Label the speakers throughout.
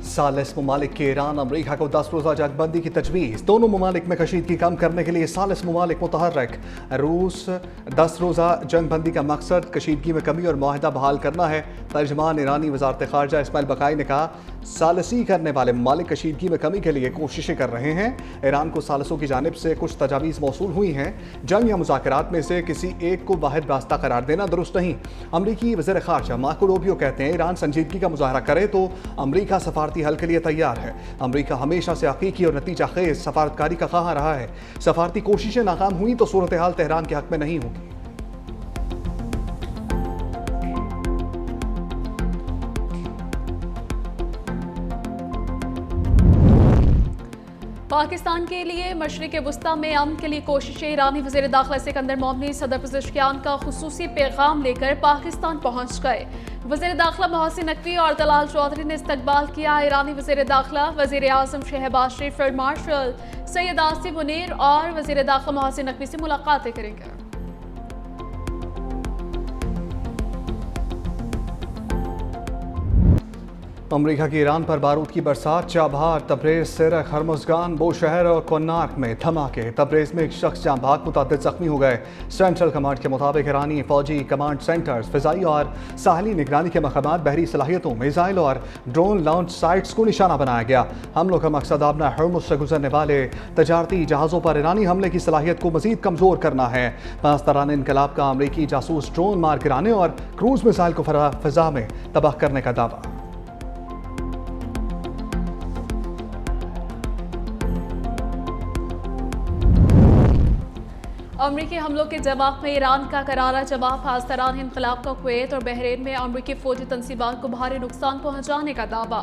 Speaker 1: सालिस ममालिक के ईरान अमरीका को 10 रोज़ा जंगबंदी की तजवीज़। दोनों ममालिक में कशीदगी कम करने के लिए सालिस ममालिक मुतहर्रिक। रूस 10 रोज़ा जंगबंदी का मकसद कशीदगी में कमी और मुआहदा बहाल करना है। तर्जमान ईरानी वजारत खारजा इस्माइल बकाई ने कहा, सालसी करने वाले ममालिक कशीदगी में कमी के लिए कोशिशें कर रहे हैं। ईरान को सालसों की जानिब से कुछ तजावीज़ मौसूल हुई हैं। जंग या मुज़ाकरात में से किसी एक को वाहिद रास्ता करार देना दुरुस्त नहीं। अमरीकी वज़ीर खारजा मार्को रूबियो कहते हैं, ईरान संजीदगी का मुजाहरा करे तो अमरीका सफारती हल के लिए तैयार है। अमरीका हमेशा से हकीकी और नतीजा खेज सफारतकारी का ख्वाह रहा है। सफारती कोशिशें नाकाम हुई तो सूरत हाल तेहरान के हक में नहीं होगी।
Speaker 2: पाकिस्तान के लिए मशरिक़ वस्ता में अमन के लिए कोशिशें। ईरानी वज़ीर दाखिला सिकंदर मोमनी सदर पज़ेश्कियान का खुसूसी पैगाम लेकर पाकिस्तान पहुँच गए। वज़ीर दाखिला मोहसिन नकवी और दलाल चौधरी ने इस्तकबाल किया। ईरानी वज़ीर दाखिला वज़ीर आज़म शहबाज शरीफ, फील्ड मार्शल सैयद आसिम मुनीर और वज़ीर दाखिला मोहसिन नकवी से मुलाकातें करेंगे।
Speaker 1: अमरीका की ईरान पर बारूद की बरसात। चाबहार, तब्रेज़, सिरक, हरमुज़गान, बोशहर और कोन्नार्क में धमाके। तब्रेज़ में एक शख्स जाँ भाग मुतअद्दिद ज़ख्मी हो गए। सेंट्रल कमांड के मुताबिक ईरानी फौजी कमांड सेंटर्स, फ़िज़ाई और साहली निगरानी के मकामात, बहरी सलाहियतों, मिसाइल और ड्रोन लॉन्च साइट्स को निशाना बनाया गया। हमलों का मकसद आबना हर्मुज़ से गुजरने वाले तजारती जहाज़ों पर ईरानी हमले की सलाहियत को मज़ीद कमज़ोर करना है। पाकिस्तान इनकलाब का अमरीकी जासूस ड्रोन मार गिराने और क्रूज़ मिसाइल को फ़िज़ा में तबाह करने का दावा।
Speaker 2: अमरीकी हमलों के जवाब में ईरान का करारा जवाब। पाकिस्तान इनकलाब का कुवैत और बहरीन में अमरीकी फौजी तंसीबात को भारी नुकसान पहुंचाने का दावा।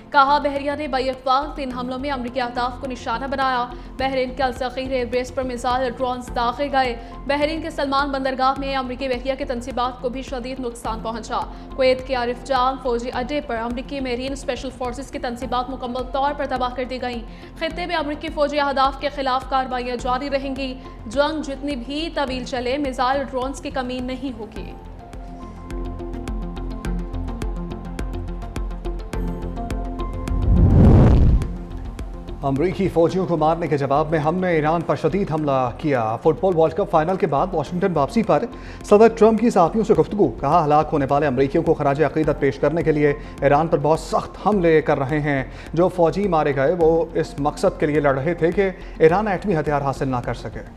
Speaker 2: कहा, बहरिया ने बैक-वक्त इन हमलों में अमरीकी अहदाफ को निशाना बनाया। बहरीन के अल-सगीर एयरबेस पर मिसाइल और ड्रोन्स दागे गए। बहरीन के सलमान बंदरगाह में अमरीकी बहरिया के तंसीबात को भी शदीद नुकसान पहुंचा। कुवैत के आरिफ जान फौजी अड्डे पर अमरीकी मेरीन स्पेशल फोर्सेस की तंसीबात मुकम्मल तौर पर तबाह कर दी गई। खित्ते में अमरीकी फौजी अहदाफ के खिलाफ कार्रवाइयाँ जारी रहेंगी। जंग जितनी भी तवील चले, मिसाइल और ड्रोन्स की कमी नहीं होगी।
Speaker 1: अमरीकी फौजियों को मारने के जवाब में हमने ईरान पर शदीद हमला किया। फुटबॉल वर्ल्ड कप फाइनल के बाद वाशिंगटन वापसी पर सदर ट्रंप की सहाफ़ियों से गुफ्तगू। कहा, हलाक होने वाले अमरीकियों को खराज अक़ीदत पेश करने के लिए ईरान पर बहुत सख्त हमले कर रहे हैं। जो फौजी मारे गए वो इस मकसद के लिए लड़ रहे थे कि ईरान एटमी हथियार हासिल ना कर सके।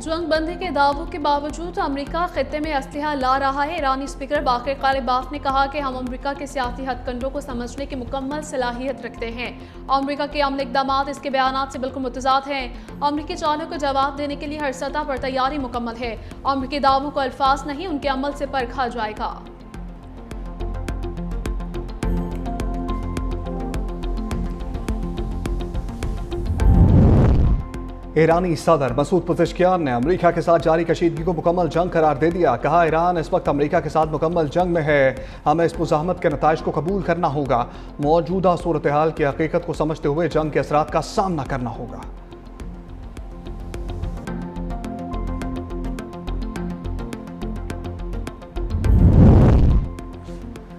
Speaker 2: जंग बंदी के दावों के बावजूद अमेरिका खित्ते में असलहा ला रहा है। ईरानी स्पीकर बाक़िर ग़ालिबाफ ने कहा कि हम अमेरिका के सियासी हथकंडों को समझने की मुकम्मल सलाहियत रखते हैं। अमेरिका के अमल इक़दामात इसके बयानात से बिल्कुल मुतज़ाद हैं। अमरीकी चालों को जवाब देने के लिए हर सतह पर तैयारी मुकम्मल है। अमरीकी दावों को अल्फाज नहीं, उनके अमल से परखा जाएगा।
Speaker 1: ईरानी सदर मसूद पज़ेश्कियान ने अमरीका के साथ जारी कशीदगी को मुकम्मल जंग करार दे दिया। कहा, ईरान इस वक्त अमरीका के साथ मुकम्मल जंग में है। हमें इस मुज़ाहमत के नताइज को कबूल करना होगा। मौजूदा सूरत हाल की हकीकत को समझते हुए जंग के असरात का सामना करना होगा।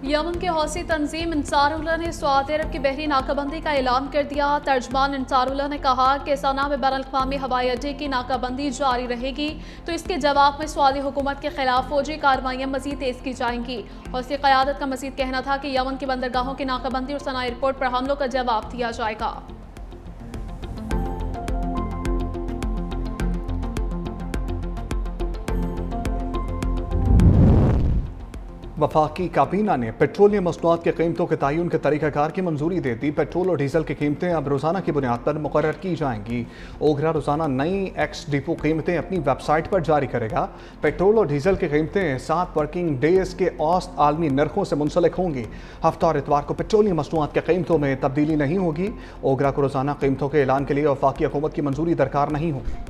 Speaker 2: यमन के हौसी तंजीम अंसारुल्लाह ने सऊदी अरब की बहरी नाकाबंदी का ऐलान कर दिया। तर्जमान अंसारुल्लाह ने कहा कि सना में बैनुल-अक़वामी हवाई अड्डे की नाकाबंदी जारी रहेगी, तो इसके जवाब में सऊदी हुकूमत के खिलाफ फौजी कार्रवाइयाँ मजीद तेज की जाएंगी। हौसी क़यादत का मजीद कहना था कि यमन की बंदरगाहों की नाकाबंदी और सना एयरपोर्ट पर हमलों का जवाब दिया जाएगा।
Speaker 1: वफाकी काबीना ने पेट्रोलियम मसनूआत की कीमतों के तयन के तरीक़ाकार की मंजूरी दे दी। पेट्रोल और डीजल की कीमतें अब रोज़ाना की बुनियाद पर मुकर्रर की जाएंगी। ओगरा रोज़ाना नई एक्स डिपो कीमतें अपनी वेबसाइट पर जारी करेगा। पेट्रोल और डीजल की कीमतें 7 वर्किंग डेज के औसत आलमी नरखों से मुंसलिक होंगी। हफ्ता और इतवार को पेट्रोलियम मसनूआत की कीमतों में तब्दीली नहीं होगी। ओगरा को रोज़ाना कीमतों के ऐलान के लिए वफाकी हुकूमत की मंजूरी दरकार नहीं होगी।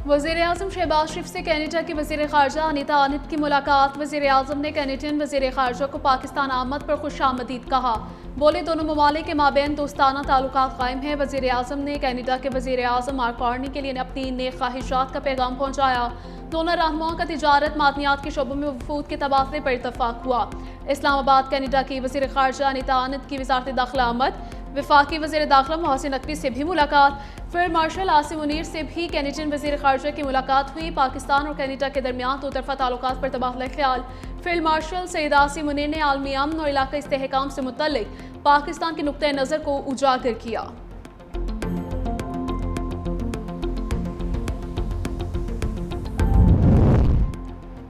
Speaker 2: वज़ीर वज़ीर-ए-आज़म शहबाज शरीफ से कैनेडा की वज़ीर ख़ारजा अनीता आनित की मुलाकात। वज़ीर-ए-आज़म ने कैनेडियन वज़ीर ख़ारजा को पाकिस्तान आमद पर खुशामदीद कहा। बोले दोनों ममालिक के माबैन दोस्ताना ताल्लुकात कायम हैं। वज़ीर-ए-आज़म ने कैनेडा के वज़ीर-ए-आज़म मार्क कार्नी के लिए अपनी नेक ख्वाहिशात का पैगाम पहुँचाया। दोनों रहनुमाओं का तिजारत मादनियात के शोबों में वफूद के तबादले पर इतफाक हुआ। इस्लामाबाद कैनेडा की वज़ीर ख़ारजा अनीता आनित की वज़ारत दाखिला आमद। वफाकी वज़ीर दाखिला मोहसिन नकवी से भी मुलाकात। फील्ड मार्शल आसिम मुनीर से भी कैनेडियन वज़ीर ख़ारजा की मुलाकात हुई। पाकिस्तान और कैनेडा के दरमियान दो तरफ़ा ताल्लुकात पर तबादला ख्याल। फील्ड मार्शल सईद आसिम मुनीर ने आलमी अमन और इलाक़ाई इस्तेहकाम से मुतल्लिक़ पाकिस्तान के नुक्ते नज़र को उजागर किया।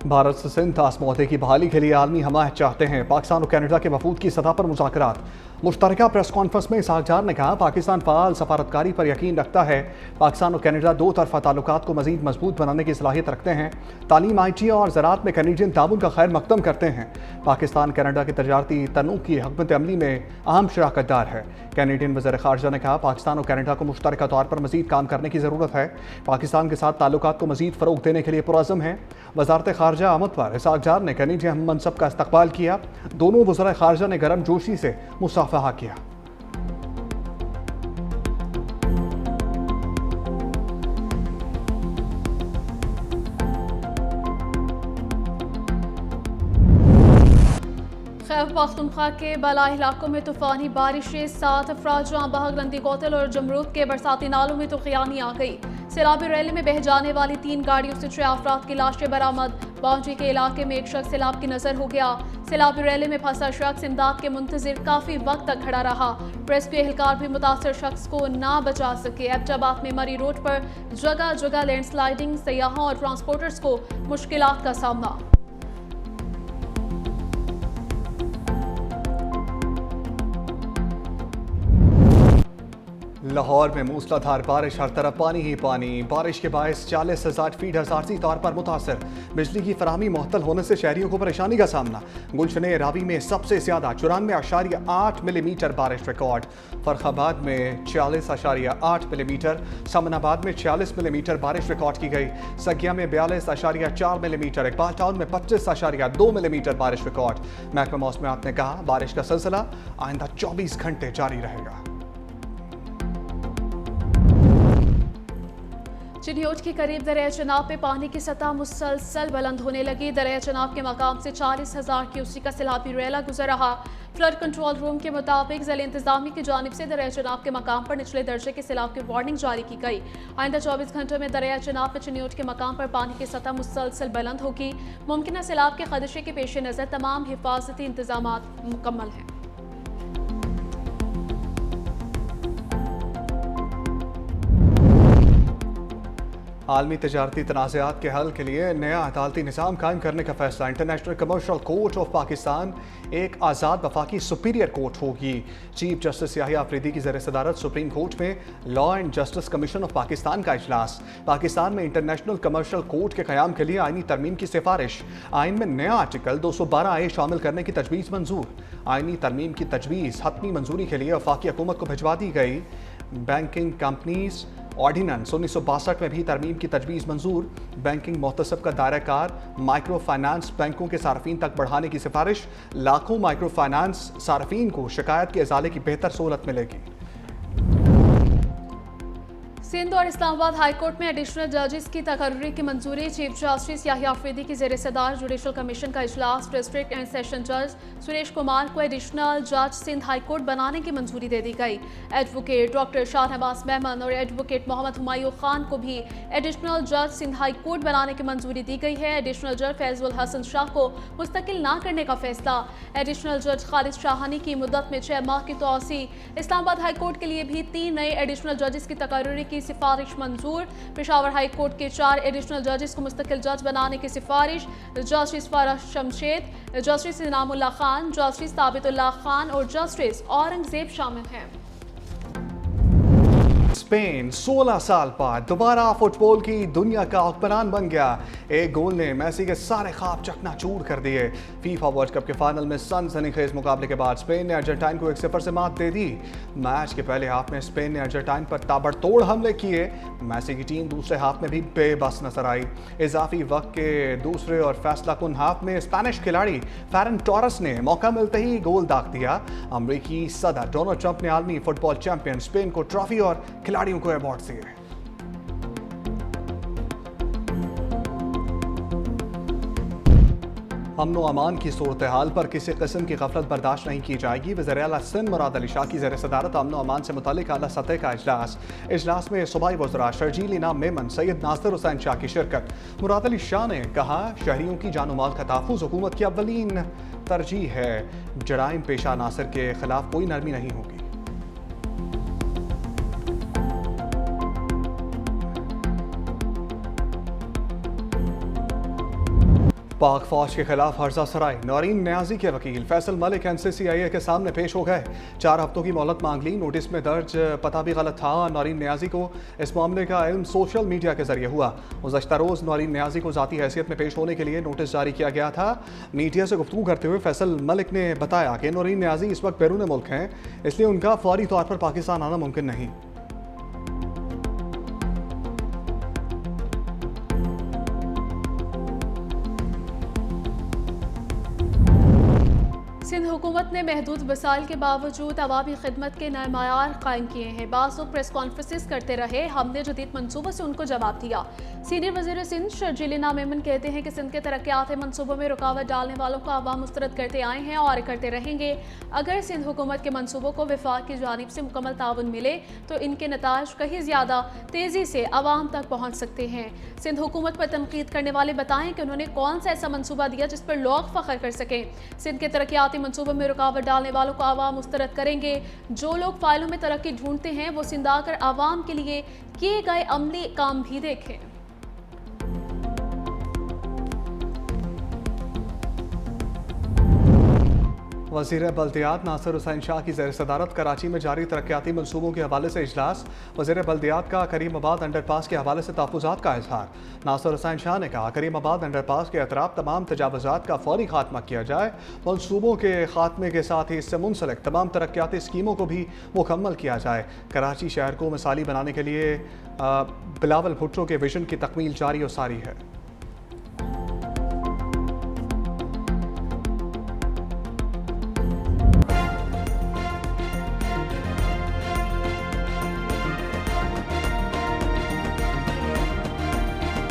Speaker 1: भारत से सिंध समझौते की बहाली के लिए आलमी हमायत चाहते हैं। पाकिस्तान और कनाडा के वफूद की सतह पर मुज़ाकरात। मुश्तरका प्रेस कॉन्फ्रेंस में इसहाक जार ने कहा, पाकिस्तान फ़ाल सफारतकारी पर यकीन रखता है। पाकिस्तान और कनाडा दो तरफ़ा ताल्लुकात को मज़ीद मजबूत बनाने की सलाहियत रखते हैं। तालीम, IT और ज़राअत में कैनेडियन ताउन का खैर मकदम करते हैं। पाकिस्तान कनाडा की तजारती तनूक़ की हकमत अमली में अहम शराकतदार है। कैनेडियन वज़ीर ख़ारजा ने कहा, पाकिस्तान और कनाडा को मुश्तरका तौर पर मज़ीद काम करने की ज़रूरत है। पाकिस्तान के साथ ताल्लुकात को मज़ीद फ़रोग़ देने के लिए पुरअज़्म है। वज़ारत ख़ारजा आमद पर इसहाक जार ने कैनेडियन मनसब का इस्तक़बाल किया। दोनों वज़ीर ख़ारजा ने गर्म जोशी से मुसाफ़हा किया।
Speaker 2: खैबर पख्तूनख्वा के बालाई इलाकों में तूफानी बारिशें, 7 अफराद जहाँ बहक, रंदी कोतल और जमरूद के बरसाती नालों में तूफ़ानी आ गई। सैलाबी रैली में बह जाने वाली 3 गाड़ियों से 6 अफराद की लाशें बरामद। बाउंड्री के इलाके में एक शख्स सैलाब की नजर हो गया। सैलाबी रैली में फंसा शख्स इमदाद के मुंतजिर काफी वक्त तक खड़ा रहा। रेस्क्यू एहलकार भी मुतासर शख्स को ना बचा सके। एबटाबाद में मरी रोड पर जगह जगह लैंडस्लाइडिंग, सयाहों और ट्रांसपोर्टर्स को मुश्किलात का सामना।
Speaker 1: लाहौर में मूसलाधार बारिश, हर तरफ पानी ही पानी। बारिश के बायस 40,000 फीट हसासी तौर पर मुतासर। बिजली की फराहमी मुअत्तल होने से शहरियों को परेशानी का सामना। गुलशन रावी में सबसे ज्यादा 94.8 मिलीमीटर बारिश रिकॉर्ड। फर्रुखाबाद में 46.8 मिलीमीटर, समनाबाद में 46 मिलीमीटर बारिश रिकॉर्ड की गई। सगिया में 42.4 मिलीमीटर, इकबाल टाउन में 25.2 मिलीमीटर बारिश रिकॉर्ड। महकमा मौसमियात ने कहा, बारिश का सिलसिला आइंदा 24 घंटे जारी रहेगा।
Speaker 2: चिन्होट के करीब दरिया चनाब में पानी की सतह मुसलसल बुलंद होने लगी। दरिया चनाब के मकाम से 40,000 क्यूसेक का सैलाबी रैला गुजर रहा। फ्लड कंट्रोल रूम के मुताबिक ज़िला इंतजामी की जानिब से दरिया चनाब के मकाम पर निचले दर्जे के सैलाब की वार्निंग जारी की गई। आइंदा 24 घंटों में दरिया चनाब में चिन्होट के मकाम पर पानी की सतह मुसलसल बुलंद होगी। मुमकिन सैलाब के खदशे के पेश नज़र तमाम हिफाजती इंतजाम मुकम्मल हैं।
Speaker 1: आलमी तजारती तनाज़ात के हल के लिए नया अदालती निज़ाम कायम करने का फैसला। International commercial court of Pakistan एक आज़ाद वफाकी सुपीरियर कोर्ट होगी। चीफ जस्टिस याहिया अफरीदी की ज़र सदारत सुप्रीम कोर्ट में law and justice commission of Pakistan का इजलास। पाकिस्तान में इंटरनेशनल कमर्शियल कोर्ट के क़याम के लिए आइनी तरमीम की सिफारिश। आइन में नया आर्टिकल 212A शामिल करने की तजवीज़ मंजूर। आइनी तरमीम की तजवीज़ हतमी मंजूरी के लिए वफाकी हुकूमत को भिजवा दी गई। बैंकिंग कंपनीज ऑर्डिनेंस 1962 में भी तरमीम की तजवीज़ मंजूर। बैंकिंग मोहतसब का दायरा कार माइक्रो फाइनेंस बैंकों के सार्फिन तक बढ़ाने की सिफारिश। लाखों माइक्रो फाइनेंस सार्फिन को शिकायत के इजाले की बेहतर सहूलत मिलेगी।
Speaker 2: सिंध और इस्लामाबाद हाई कोर्ट में एडिशनल जजेस की तकर्री की मंजूरी। चीफ जस्टिस याहिया अफरीदी की ज़ेर सदार जुडिशल कमीशन का इजलास। डिस्ट्रिक्ट एंड सेशन जज सुरेश कुमार को एडिशनल जज सिंध हाई कोर्ट बनाने की मंजूरी दे दी गई। एडवोकेट डॉक्टर शाहनवाज मेमन और एडवोकेट मोहम्मद हुमायूं खान को भी एडिशनल जज सिंध हाई कोर्ट बनाने की मंजूरी दी गई है। एडिशनल जज फैजुल हसन शाह को मुस्तकिल ना करने का फैसला। एडिशनल जज खालिद शाहानी की मुद्दत में 6 माह की तोसी। इस्लामाबाद हाई कोर्ट के लिए भी 3 नए एडिशनल जजेस की तकर्री की सिफारिश मंजूर। पेशावर हाई कोर्ट के 4 एडिशनल जजेस को मुस्तकिल जज बनाने की सिफारिश। Justice Farah Shamshed, justice Inamullah Khan, justice Tabitullah Khan और जस्टिस औरंगजेब शामिल हैं।
Speaker 1: स्पेन 16 साल बाद दोबारा फुटबॉल की दुनिया का हुक्मरान बन गया। एक गोल ने मेसी के सारे ख्वाब चकनाचूर कर दिए। फीफा वर्ल्ड कप के फाइनल में सनसनीखेज मुकाबले के बाद स्पेन ने अर्जेंटाइन को 1-0 से मात दे दी। मैच के पहले हाफ में स्पेन ने अर्जेंटाइन पर ताबड़तोड़ हमले किए। मेसी की टीम दूसरे हाफ में भी बेबस नजर आई। इजाफी वक्त के दूसरे और फैसलाकुन हाफ में स्पेनिश खिलाड़ी फेरन टोरेस ने मौका मिलते ही गोल दाग दिया। अमरीकी सदर डोनाल्ड ट्रंप ने आलमी फुटबॉल चैंपियन स्पेन को ट्रॉफी और खिलाड़ियों को अवार्ड दिए। अमन व अमान की सूरत हाल पर किसी किस्म की गफलत बर्दाश्त नहीं की जाएगी। वज़ीर-ए-आला सिंध मुराद अली शाह की ज़ेर सदारत अमन व अमान से मुतालिक आला सतह का इजलास में सूबाई वज़रा शर्जील इनाम मेमन सैयद नासिर हुसैन शाह की शिरकत। मुराद अली शाह ने कहा, शहरियों की जान माल का तहफ़्फ़ुज़ हुकूमत की अव्वलीन तरजीह है। जराइम पेशा नासिर के खिलाफ कोई नरमी नहीं होगी। पाक फौज के खिलाफ हर्जा सराय नौरीन न्याजी के वकील फैसल मलिक NCCIA के सामने पेश हो गए। 4 हफ्तों की मोहलत मांग ली। नोटिस में दर्ज पता भी गलत था। नौरीन न्याजी को इस मामले का इल्म सोशल मीडिया के जरिए हुआ। गुज़श्ता रोज़ नौरीन न्याजी को ज़ाती हैसियत में पेश होने के लिए नोटिस जारी किया गया था। मीडिया से गुफ्तगू करते हुए फैसल मलिक ने बताया कि नौरीन न्याजी इस वक्त बैरून मुल्क हैं, इसलिए उनका फौरी तौर पर पाकिस्तान आना मुमकिन नहीं।
Speaker 2: सिंध हुकूमत ने महदूद वसाइल के बावजूद अवामी खिदमत के नए मायार कायम किए हैं। बाज़ लोग प्रेस कॉन्फ्रेंसेस करते रहे, हमने जदीद मनसूबों से उनको जवाब दिया। सीनियर वज़ीर सिंध शर्जील इनाम मेमन कहते हैं कि सिंध के तरक्याती मनसूबों में रुकावट डालने वालों को अवाम मुस्तरद करते आए हैं और करते रहेंगे। अगर सिंध हुकूमत के मनसूबों को वफाक की जानिब से मुकम्मल ताउन मिले तो इनके नताइज कहीं ज़्यादा तेज़ी से अवाम तक पहुँच सकते हैं। सिंध हुकूमत पर तनकीद करने वाले बताएं कि उन्होंने कौन सा ऐसा मनसूबा दिया जिस पर लोग फ़ख्र कर सकें। सिंध के तरक्याती मनसूबों में रुकावट डालने वालों को आवाम मुस्तरद करेंगे। जो लोग फाइलों में तरक्की ढूंढते हैं वो सिंध आकर आवाम के लिए किए गए अमली काम भी देखें।
Speaker 1: वज़ीर बल्दियात नासिर हुसैन शाह की ज़ेर सदारत कराची में जारी तरक्याती मनसूबों के हवाले से इजलास। वज़ीर बल्दियात का करीमाबाद अंडरपास के हवाले से तहफ़्फ़ुज़ात का इज़हार। नासिर हुसैन शाह ने कहा, करीमाबाद अंडरपास के अतराफ तमाम तजावुज़ात का फौरी खात्मा किया जाए। मनसूबों के खात्मे के साथ ही इससे मुंसलिक तमाम तरक्याती स्कीमों को भी मुकम्मल किया जाए। कराची शहर को मिसाली बनाने के लिए बिलावल भुट्टो के विजन की तकमील जारी और सारी है।